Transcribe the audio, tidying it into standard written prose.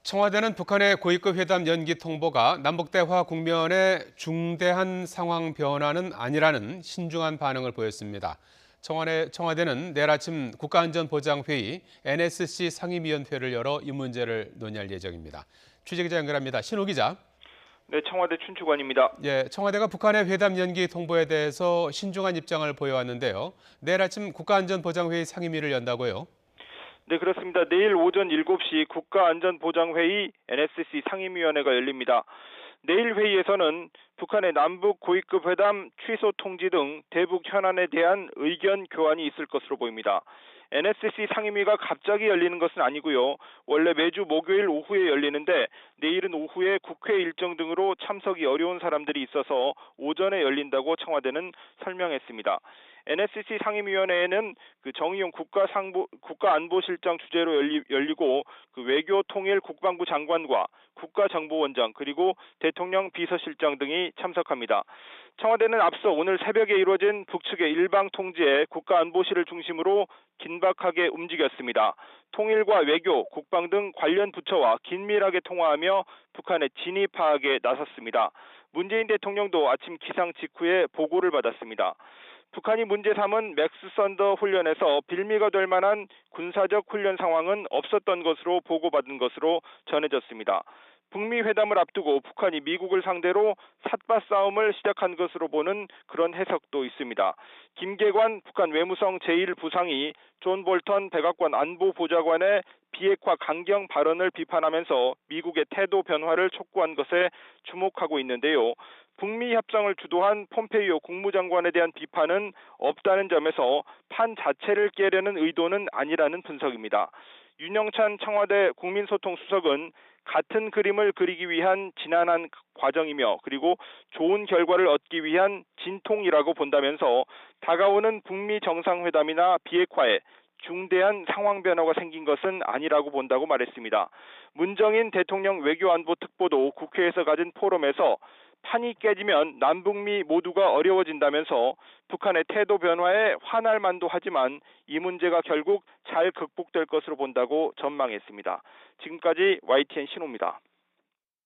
청와대는 북한의 고위급 회담 연기 통보가 남북대화 국면의 중대한 상황 변화는 아니라는 신중한 반응을 보였습니다. 청와대는 내일 아침 국가안전보장회의 NSC 상임위원회를 열어 이 문제를 논의할 예정입니다. 취재기자 연결합니다. 신호 기자. 네, 청와대 춘추관입니다. 청와대가 북한의 회담 연기 통보에 대해서 신중한 입장을 보여왔는데요. 내일 아침 국가안전보장회의 상임위를 연다고요? 네, 그렇습니다. 내일 오전 7시 국가안전보장회의 NSC 상임위원회가 열립니다. 내일 회의에서는 북한의 남북 고위급 회담 취소 통지 등 대북 현안에 대한 의견 교환이 있을 것으로 보입니다. NSC 상임위가 갑자기 열리는 것은 아니고요. 원래 매주 목요일 오후에 열리는데 내일은 오후에 국회 일정 등으로 참석이 어려운 사람들이 있어서 오전에 열린다고 청와대는 설명했습니다. NSC 상임위원회에는 정의용 국가안보실장 주재로 열리고 외교통일 국방부 장관과 국가정보원장 그리고 대통령 비서실장 등이 참석합니다. 청와대는 앞서 오늘 새벽에 이루어진 북측의 일방 통지에 국가안보실을 중심으로 긴박하게 움직였습니다. 통일과 외교, 국방 등 관련 부처와 긴밀하게 통화하며 북한의 진위 파악에 나섰습니다. 문재인 대통령도 아침 기상 직후에 보고를 받았습니다. 북한이 문제 삼은 맥스 썬더 훈련에서 빌미가 될 만한 군사적 훈련 상황은 없었던 것으로 보고받은 것으로 전해졌습니다. 북미 회담을 앞두고 북한이 미국을 상대로 삿바 싸움을 시작한 것으로 보는 그런 해석도 있습니다. 김계관 북한 외무성 제1부상이 존 볼턴 백악관 안보보좌관의 비핵화 강경 발언을 비판하면서 미국의 태도 변화를 촉구한 것에 주목하고 있는데요. 북미 협상을 주도한 폼페이오 국무장관에 대한 비판은 없다는 점에서 판 자체를 깨려는 의도는 아니라는 분석입니다. 윤영찬 청와대 국민소통수석은 같은 그림을 그리기 위한 지난한 과정이며 그리고 좋은 결과를 얻기 위한 진통이라고 본다면서 다가오는 북미 정상회담이나 비핵화에 중대한 상황 변화가 생긴 것은 아니라고 본다고 말했습니다. 문정인 대통령 외교안보특보도 국회에서 가진 포럼에서 판이 깨지면 남북미 모두가 어려워진다면서 북한의 태도 변화에 화날 만도 하지만 이 문제가 결국 잘 극복될 것으로 본다고 전망했습니다. 지금까지 YTN 신호입니다.